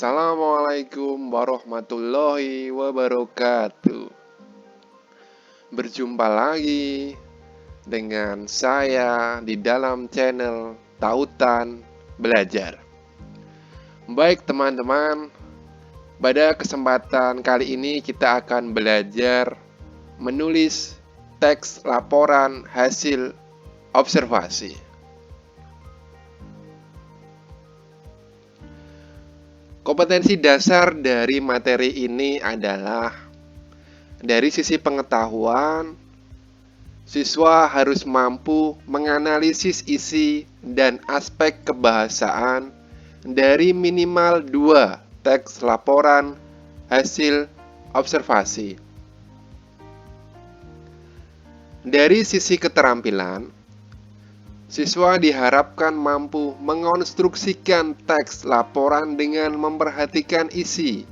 Assalamualaikum warahmatullahi wabarakatuh. Berjumpa lagi dengan saya di dalam channel Tautan Belajar. Baik teman-teman, pada kesempatan kali ini kita akan belajar menulis teks laporan hasil observasi. Kompetensi dasar dari materi ini adalah dari sisi pengetahuan, siswa harus mampu menganalisis isi dan aspek kebahasaan dari minimal 2 teks laporan hasil observasi. Dari sisi keterampilan, siswa diharapkan mampu mengonstruksikan teks laporan dengan memperhatikan isi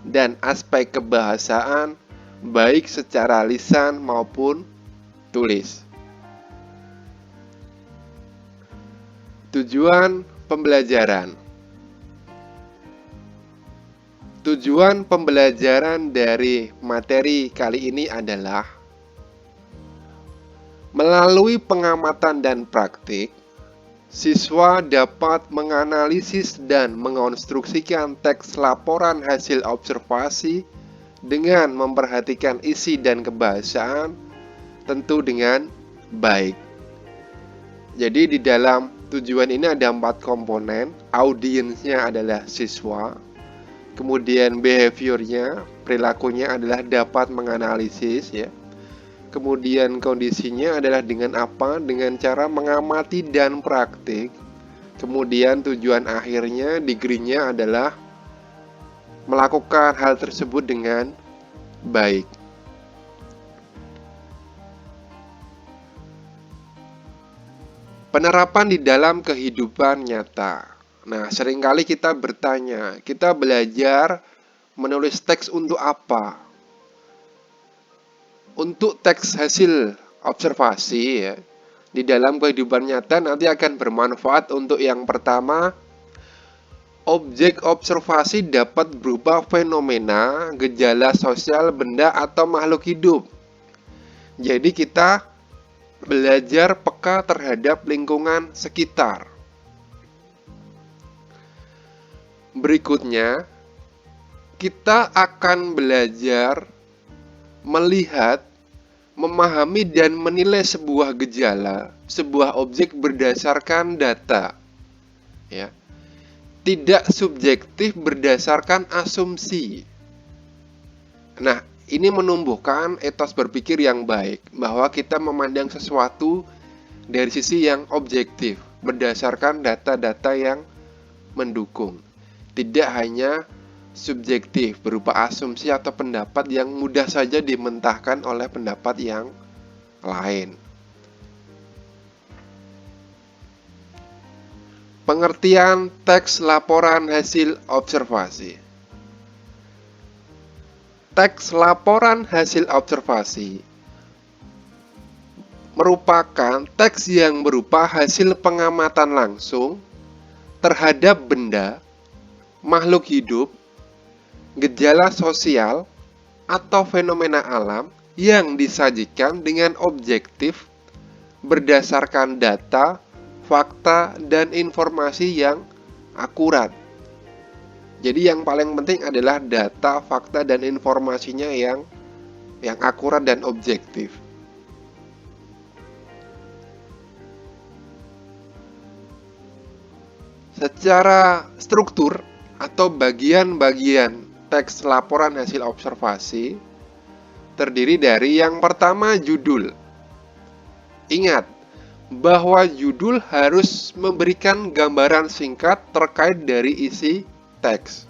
dan aspek kebahasaan baik secara lisan maupun tulis. Tujuan pembelajaran. Tujuan pembelajaran dari materi kali ini adalah melalui pengamatan dan praktik, siswa dapat menganalisis dan mengonstruksikan teks laporan hasil observasi dengan memperhatikan isi dan kebahasaan, tentu dengan baik. Jadi di dalam tujuan ini ada 4 komponen. Audiensnya adalah siswa, kemudian behaviornya, perilakunya adalah dapat menganalisis ya. Kemudian kondisinya adalah dengan apa? Dengan cara mengamati dan praktik. Kemudian tujuan akhirnya, degree-nya adalah melakukan hal tersebut dengan baik. Penerapan di dalam kehidupan nyata. Nah, seringkali kita bertanya, kita belajar menulis teks untuk apa? Untuk teks hasil observasi ya, di dalam kehidupan nyata nanti akan bermanfaat untuk yang pertama, objek observasi dapat berupa fenomena, gejala sosial, benda, atau makhluk hidup. Jadi kita belajar peka terhadap lingkungan sekitar. Berikutnya, kita akan belajar melihat, memahami, dan menilai sebuah gejala, sebuah objek berdasarkan data. Ya. Tidak subjektif berdasarkan asumsi. Nah, ini menumbuhkan etos berpikir yang baik, bahwa kita memandang sesuatu dari sisi yang objektif, berdasarkan data-data yang mendukung. Tidak hanya subjektif berupa asumsi atau pendapat yang mudah saja dimentahkan oleh pendapat yang lain. Pengertian teks laporan hasil observasi. Teks laporan hasil observasi merupakan teks yang berupa hasil pengamatan langsung terhadap benda, makhluk hidup, gejala sosial, atau fenomena alam yang disajikan dengan objektif berdasarkan data, fakta, dan informasi yang akurat. Jadi yang paling penting adalah data, fakta, dan informasinya yang akurat dan objektif. Secara struktur atau bagian-bagian teks laporan hasil observasi terdiri dari yang pertama, judul. Ingat bahwa judul harus memberikan gambaran singkat terkait dari isi teks.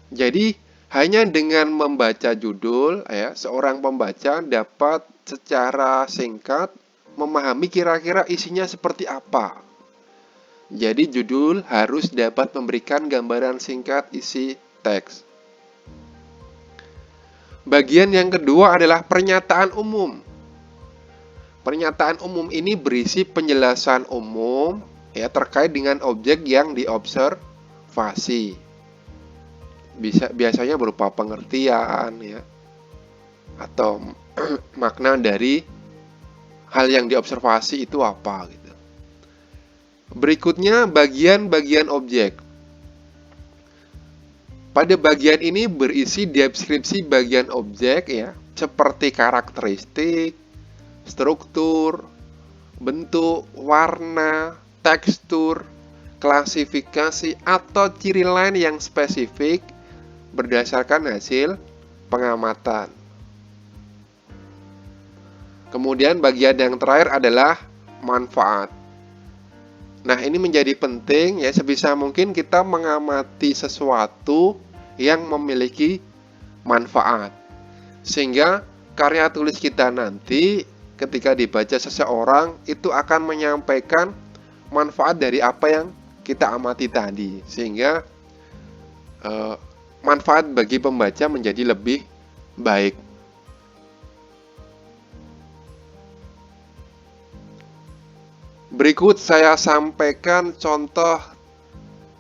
Jadi hanya dengan membaca judul ya, seorang pembaca dapat secara singkat memahami kira-kira isinya seperti apa. Jadi judul harus dapat memberikan gambaran singkat isi teks. Bagian yang kedua adalah pernyataan umum. Pernyataan umum ini berisi penjelasan umum ya terkait dengan objek yang diobservasi. biasanya berupa pengertian ya, atau makna dari hal yang diobservasi itu apa gitu. Berikutnya bagian-bagian objek. Pada bagian ini berisi deskripsi bagian objek ya, seperti karakteristik, struktur, bentuk, warna, tekstur, klasifikasi, atau ciri lain yang spesifik berdasarkan hasil pengamatan. Kemudian bagian yang terakhir adalah manfaat. Nah, ini menjadi penting ya, sebisa mungkin kita mengamati sesuatu yang memiliki manfaat. Sehingga karya tulis kita nanti ketika dibaca seseorang itu akan menyampaikan manfaat dari apa yang kita amati tadi. Sehingga manfaat bagi pembaca menjadi lebih baik. Berikut saya sampaikan contoh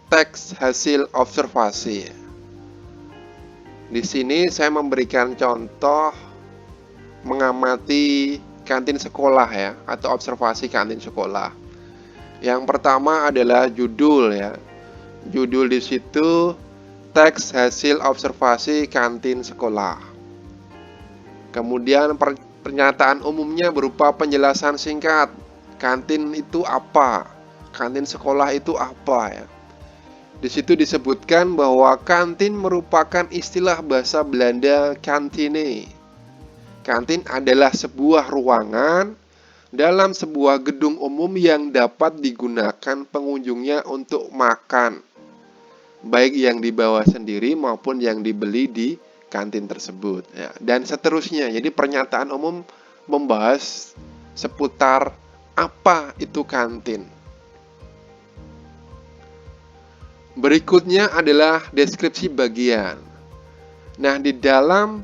teks hasil observasi. Di sini saya memberikan contoh mengamati kantin sekolah ya, atau observasi kantin sekolah. Yang pertama adalah judul ya. Judul di situ teks hasil observasi kantin sekolah. Kemudian pernyataan umumnya berupa penjelasan singkat. Kantin itu apa? Kantin sekolah itu apa ya? Di situ disebutkan bahwa kantin merupakan istilah bahasa Belanda kantine. Kantin adalah sebuah ruangan dalam sebuah gedung umum yang dapat digunakan pengunjungnya untuk makan, baik yang dibawa sendiri maupun yang dibeli di kantin tersebut ya. Dan seterusnya. Jadi pernyataan umum membahas seputar apa itu kantin. Berikutnya adalah deskripsi bagian. Nah, di dalam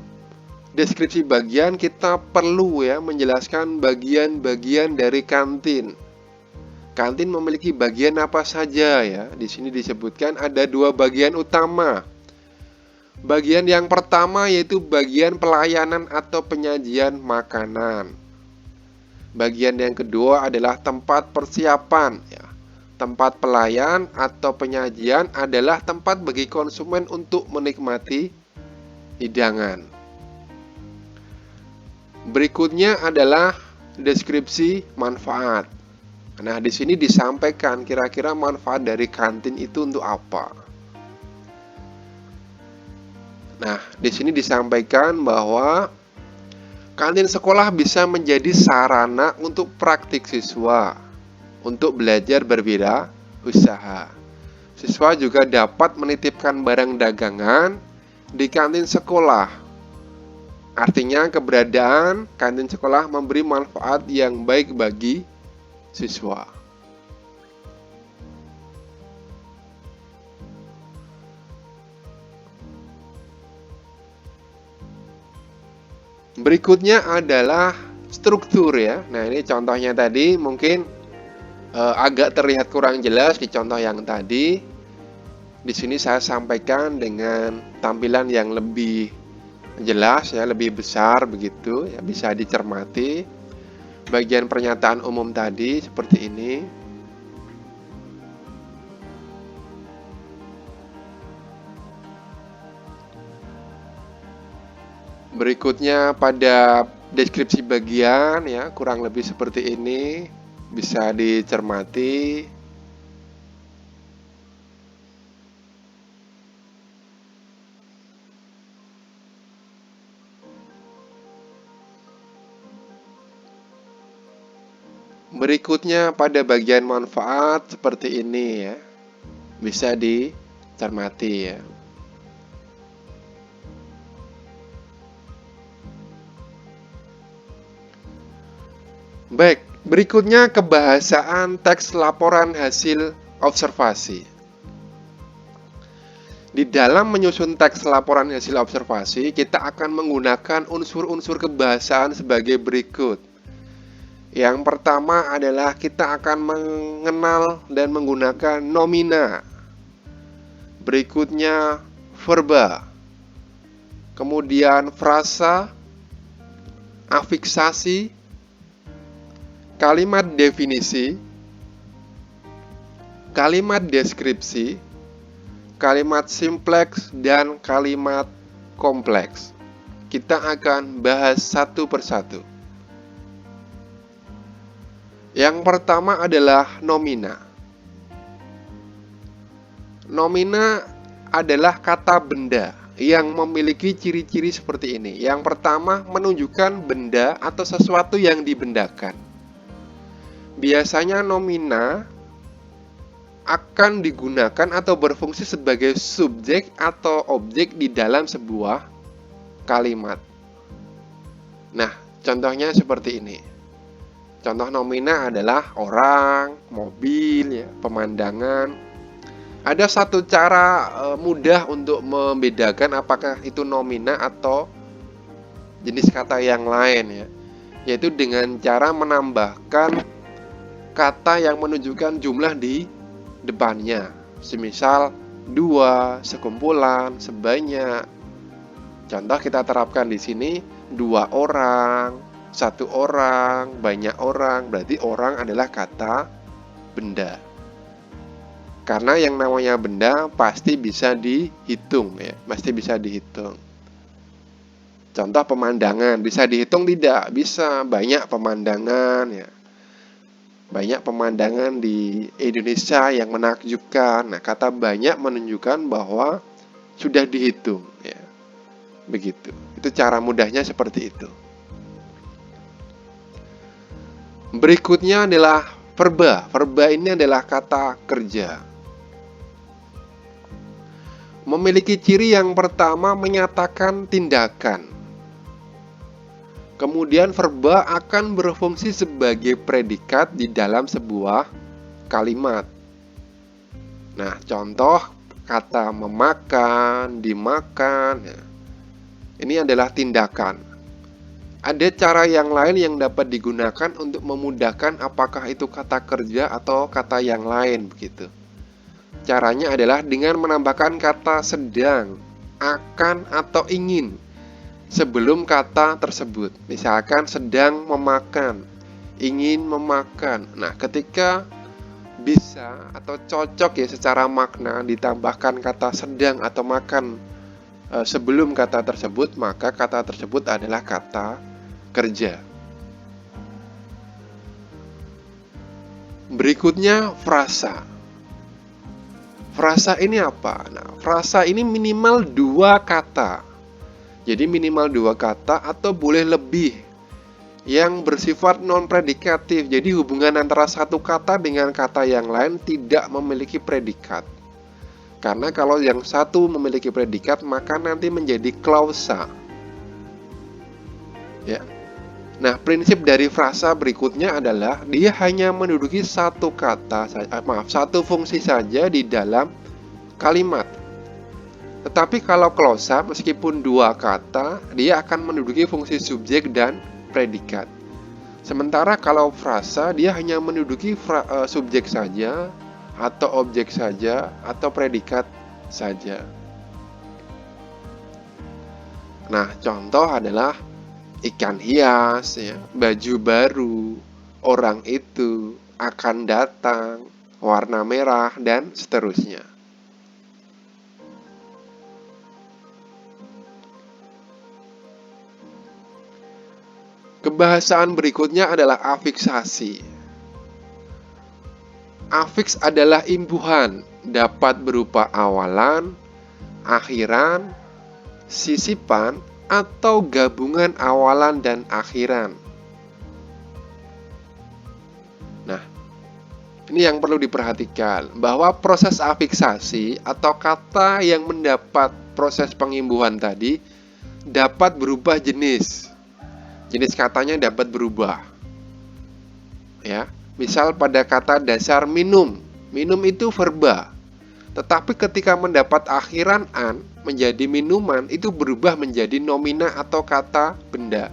deskripsi bagian kita perlu ya menjelaskan bagian-bagian dari kantin. Kantin memiliki bagian apa saja ya? Di sini disebutkan ada 2 bagian utama. Bagian yang pertama yaitu bagian pelayanan atau penyajian makanan. Bagian yang kedua adalah tempat persiapan ya. Tempat pelayan atau penyajian adalah tempat bagi konsumen untuk menikmati hidangan. Berikutnya adalah deskripsi manfaat. Nah, di sini disampaikan kira-kira manfaat dari kantin itu untuk apa. Nah, di sini disampaikan bahwa kantin sekolah bisa menjadi sarana untuk praktik siswa untuk belajar berwirausaha. Siswa juga dapat menitipkan barang dagangan di kantin sekolah. Artinya keberadaan kantin sekolah memberi manfaat yang baik bagi siswa. Berikutnya adalah struktur ya. Nah, ini contohnya tadi mungkin agak terlihat kurang jelas di contoh yang tadi. Di sini saya sampaikan dengan tampilan yang lebih jelas ya, lebih besar begitu ya, bisa dicermati. Bagian pernyataan umum tadi seperti ini. Berikutnya pada deskripsi bagian ya, kurang lebih seperti ini, bisa dicermati. Berikutnya pada bagian manfaat seperti ini ya, bisa dicermati ya. Baik, berikutnya kebahasaan teks laporan hasil observasi. Di dalam menyusun teks laporan hasil observasi, kita akan menggunakan unsur-unsur kebahasaan sebagai berikut. Yang pertama adalah kita akan mengenal dan menggunakan nomina. Berikutnya verba, kemudian frasa, afiksasi, kalimat definisi, kalimat deskripsi, kalimat simpleks, dan kalimat kompleks. Kita akan bahas satu persatu. Yang pertama adalah nomina. Nomina adalah kata benda yang memiliki ciri-ciri seperti ini. Yang pertama, menunjukkan benda atau sesuatu yang dibendakan. Biasanya nomina akan digunakan atau berfungsi sebagai subjek atau objek di dalam sebuah kalimat. Nah, contohnya seperti ini. Contoh nomina adalah orang, mobil, ya, pemandangan. Ada satu cara mudah untuk membedakan apakah itu nomina atau jenis kata yang lain, ya, yaitu dengan cara menambahkan kata yang menunjukkan jumlah di depannya. Semisal dua, sekumpulan, sebanyak. Contoh kita terapkan di sini, dua orang, satu orang, banyak orang. Berarti orang adalah kata benda. Karena yang namanya benda pasti bisa dihitung, ya, pasti bisa dihitung. Contoh pemandangan, bisa dihitung tidak? Bisa, banyak pemandangan, ya. Banyak pemandangan di Indonesia yang menakjubkan. Nah, kata banyak menunjukkan bahwa sudah dihitung, ya. Begitu. Itu cara mudahnya seperti itu. Berikutnya adalah verba. Verba ini adalah kata kerja. Memiliki ciri yang pertama menyatakan tindakan. Kemudian verba akan berfungsi sebagai predikat di dalam sebuah kalimat. Nah, contoh kata memakan, dimakan, ya. Ini adalah tindakan. Ada cara yang lain yang dapat digunakan untuk memudahkan apakah itu kata kerja atau kata yang lain, begitu. Caranya adalah dengan menambahkan kata sedang, akan, atau ingin sebelum kata tersebut. Misalkan sedang memakan, ingin memakan. Nah, ketika bisa atau cocok, ya, secara makna ditambahkan kata sedang atau makan sebelum kata tersebut, maka kata tersebut adalah kata kerja. Berikutnya frasa. Frasa ini apa? Nah, frasa ini minimal dua kata. Jadi minimal dua kata atau boleh lebih yang bersifat non-predikatif. Jadi hubungan antara satu kata dengan kata yang lain tidak memiliki predikat. Karena kalau yang satu memiliki predikat, maka nanti menjadi klausa. Ya. Nah, prinsip dari frasa berikutnya adalah dia hanya menduduki satu satu fungsi saja di dalam kalimat. Tetapi kalau klausa, meskipun dua kata, dia akan menduduki fungsi subjek dan predikat. Sementara kalau frasa, dia hanya menduduki subjek saja, atau objek saja, atau predikat saja. Nah, contoh adalah ikan hias, ya, baju baru, orang itu, akan datang, warna merah, dan seterusnya. Kebahasaan berikutnya adalah afiksasi. Afiks adalah imbuhan, dapat berupa awalan, akhiran, sisipan, atau gabungan awalan dan akhiran. Nah, ini yang perlu diperhatikan, bahwa proses afiksasi atau kata yang mendapat proses pengimbuhan tadi dapat berubah jenis. Jenis katanya dapat berubah. Ya, misal pada kata dasar minum. Minum itu verba. Tetapi ketika mendapat akhiran an menjadi minuman, itu berubah menjadi nomina atau kata benda.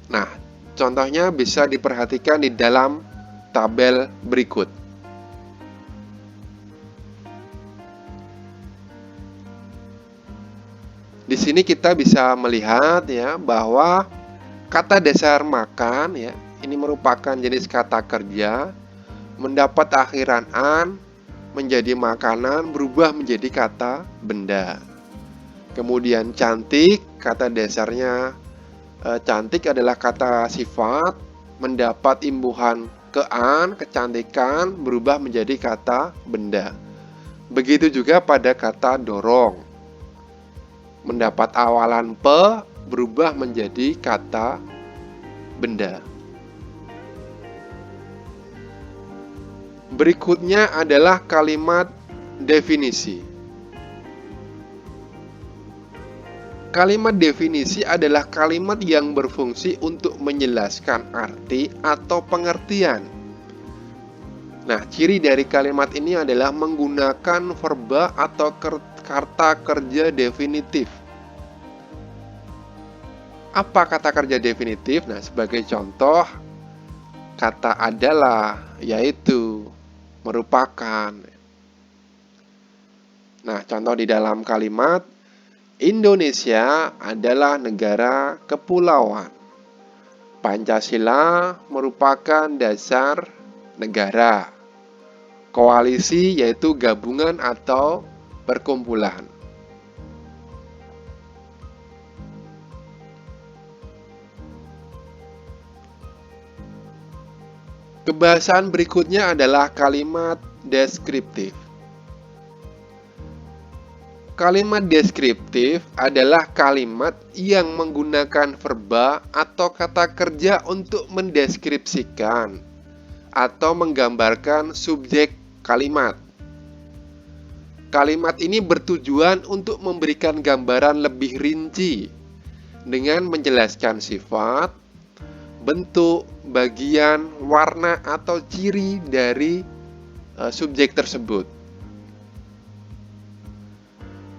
Nah, contohnya bisa diperhatikan di dalam tabel berikut. Di sini kita bisa melihat ya bahwa kata dasar makan ya, ini merupakan jenis kata kerja, mendapat akhiran an, menjadi makanan, berubah menjadi kata benda. Kemudian cantik, kata dasarnya cantik adalah kata sifat, mendapat imbuhan ke-an, kecantikan, berubah menjadi kata benda. Begitu juga pada kata dorong. Mendapat awalan pe, berubah menjadi kata benda. Berikutnya adalah kalimat definisi. Kalimat definisi adalah kalimat yang berfungsi untuk menjelaskan arti atau pengertian. Nah, ciri dari kalimat ini adalah menggunakan verba atau kata kerja definitif. Apa kata kerja definitif? Nah, sebagai contoh, kata adalah, yaitu, merupakan. Nah, contoh di dalam kalimat, Indonesia adalah negara kepulauan. Pancasila merupakan dasar negara. Koalisi yaitu gabungan atau perkumpulan. Kebahasaan berikutnya adalah kalimat deskriptif. Kalimat deskriptif adalah kalimat yang menggunakan verba atau kata kerja untuk mendeskripsikan atau menggambarkan subjek kalimat. Kalimat ini bertujuan untuk memberikan gambaran lebih rinci dengan menjelaskan sifat, bentuk, bagian, warna, atau ciri dari subjek tersebut.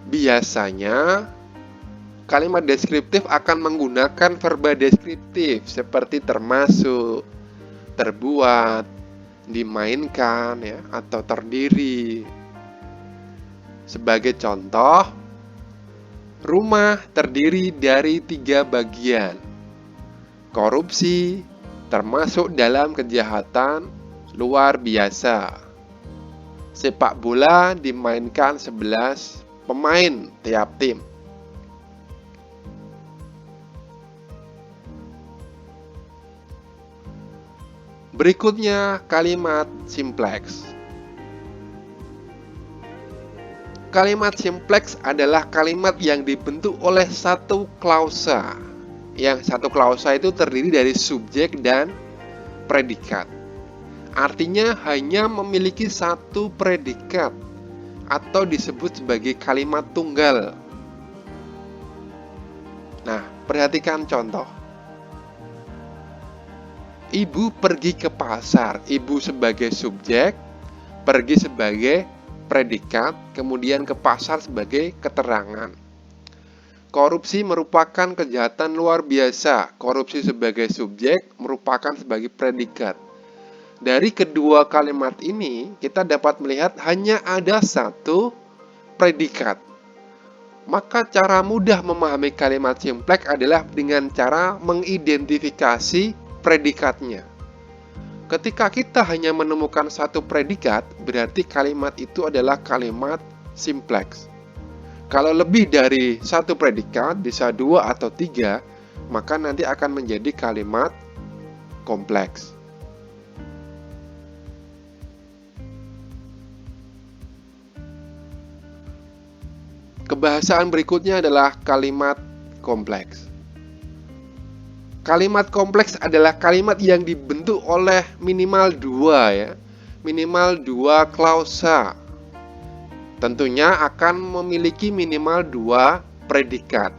Biasanya, kalimat deskriptif akan menggunakan verba deskriptif seperti termasuk, terbuat, dimainkan, ya, atau terdiri. Sebagai contoh, rumah terdiri dari 3 bagian. Korupsi termasuk dalam kejahatan luar biasa. Sepak bola dimainkan 11 pemain tiap tim. Berikutnya kalimat simpleks. Kalimat simpleks adalah kalimat yang dibentuk oleh satu klausa. Yang satu klausa itu terdiri dari subjek dan predikat. Artinya hanya memiliki satu predikat atau disebut sebagai kalimat tunggal. Nah, perhatikan contoh. Ibu pergi ke pasar. Ibu sebagai subjek, pergi sebagai predikat, kemudian ke pasar sebagai keterangan. Korupsi merupakan kejahatan luar biasa. Korupsi sebagai subjek merupakan sebagai predikat. Dari kedua kalimat ini, kita dapat melihat hanya ada satu predikat. Maka cara mudah memahami kalimat simpleks adalah dengan cara mengidentifikasi predikatnya. Ketika kita hanya menemukan satu predikat, berarti kalimat itu adalah kalimat simpleks. Kalau lebih dari satu predikat, bisa 2 atau 3, maka nanti akan menjadi kalimat kompleks. Kebahasaan berikutnya adalah kalimat kompleks. Kalimat kompleks adalah kalimat yang dibentuk oleh minimal 2 ya. Minimal 2 klausa. Tentunya akan memiliki minimal 2 predikat.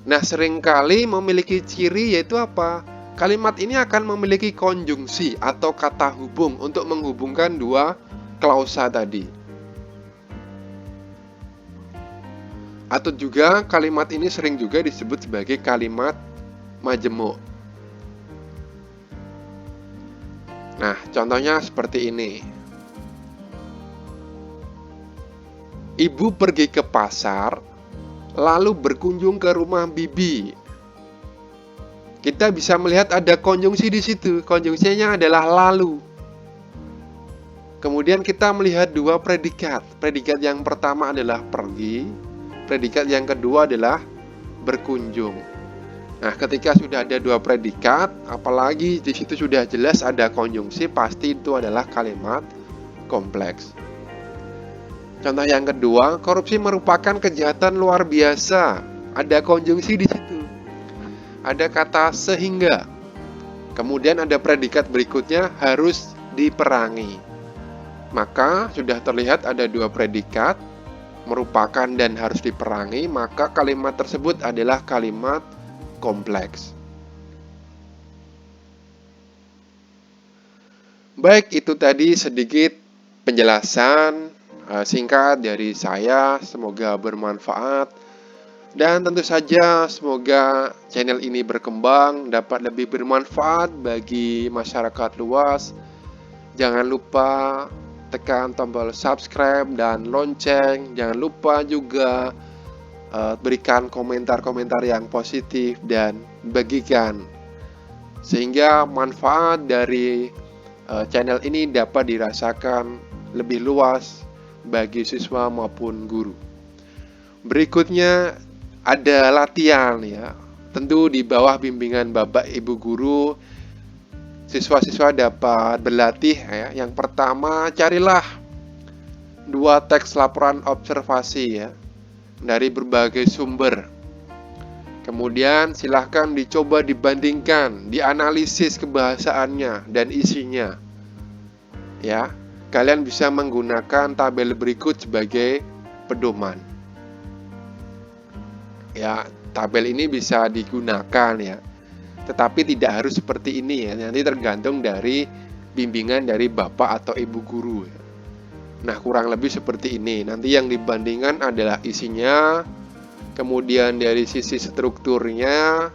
Nah, seringkali memiliki ciri yaitu apa? Kalimat ini akan memiliki konjungsi atau kata hubung untuk menghubungkan 2 klausa tadi. Atau juga kalimat ini sering juga disebut sebagai kalimat majemuk. Nah, contohnya seperti ini. Ibu pergi ke pasar, lalu berkunjung ke rumah bibi. Kita bisa melihat ada konjungsi di situ. Konjungsinya adalah lalu. Kemudian kita melihat dua predikat. Predikat yang pertama adalah pergi. Predikat yang kedua adalah berkunjung. Nah, ketika sudah ada dua predikat, apalagi di situ sudah jelas ada konjungsi, pasti itu adalah kalimat kompleks. Contoh yang kedua, korupsi merupakan kejahatan luar biasa. Ada konjungsi di situ. Ada kata sehingga. Kemudian ada predikat berikutnya, harus diperangi. Maka sudah terlihat ada dua predikat, merupakan dan harus diperangi, maka kalimat tersebut adalah kalimat kompleks. Baik, itu tadi sedikit penjelasan singkat dari saya, semoga bermanfaat. Dan tentu saja semoga channel ini berkembang, dapat lebih bermanfaat bagi masyarakat luas. Jangan lupa tekan tombol subscribe dan lonceng. Jangan lupa juga berikan komentar-komentar yang positif dan bagikan, sehingga manfaat dari channel ini dapat dirasakan lebih luas bagi siswa maupun guru. Berikutnya ada latihan ya. Tentu di bawah bimbingan Bapak Ibu guru, siswa-siswa dapat berlatih ya. Yang pertama, carilah dua teks laporan observasi ya dari berbagai sumber. Kemudian silahkan dicoba dibandingkan, dianalisis kebahasaannya dan isinya. Ya, kalian bisa menggunakan tabel berikut sebagai pedoman. Ya, tabel ini bisa digunakan ya. Tetapi tidak harus seperti ini ya. Nanti tergantung dari bimbingan dari Bapak atau Ibu guru ya. Nah, kurang lebih seperti ini. Nanti yang dibandingkan adalah isinya, kemudian dari sisi strukturnya,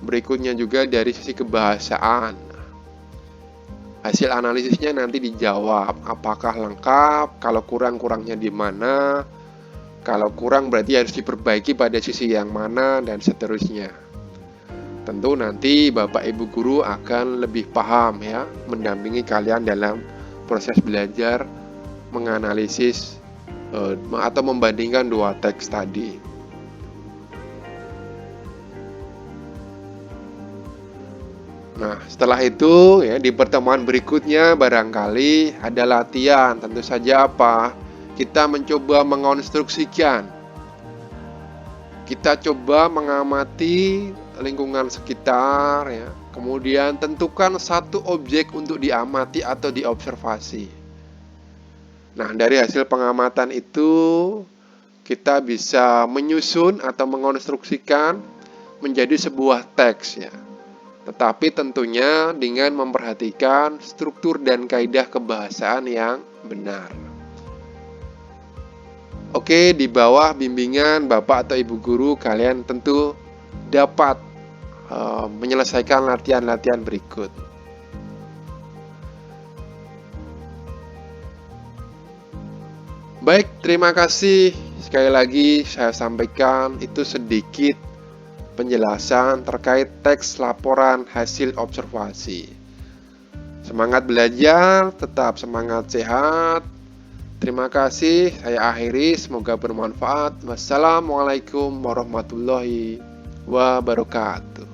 berikutnya juga dari sisi kebahasaan. Hasil analisisnya nanti dijawab, apakah lengkap, kalau kurang-kurangnya di mana, kalau kurang berarti harus diperbaiki pada sisi yang mana, dan seterusnya. Tentu nanti Bapak Ibu guru akan lebih paham ya, mendampingi kalian dalam proses belajar menganalisis atau membandingkan dua teks tadi. Nah, setelah itu ya, di pertemuan berikutnya barangkali ada latihan. Tentu saja apa? Kita mencoba mengonstruksikan. Kita coba mengamati lingkungan sekitar ya. Kemudian tentukan satu objek untuk diamati atau diobservasi. Nah, dari hasil pengamatan itu kita bisa menyusun atau mengonstruksikan menjadi sebuah teks ya. Tetapi tentunya dengan memperhatikan struktur dan kaidah kebahasaan yang benar. Oke, di bawah bimbingan Bapak atau Ibu guru, kalian tentu dapat menyelesaikan latihan-latihan berikut. Baik, terima kasih. Sekali lagi saya sampaikan itu sedikit penjelasan terkait teks laporan hasil observasi. Semangat belajar, tetap semangat sehat. Terima kasih, saya akhiri, semoga bermanfaat. Wassalamualaikum warahmatullahi wabarakatuh.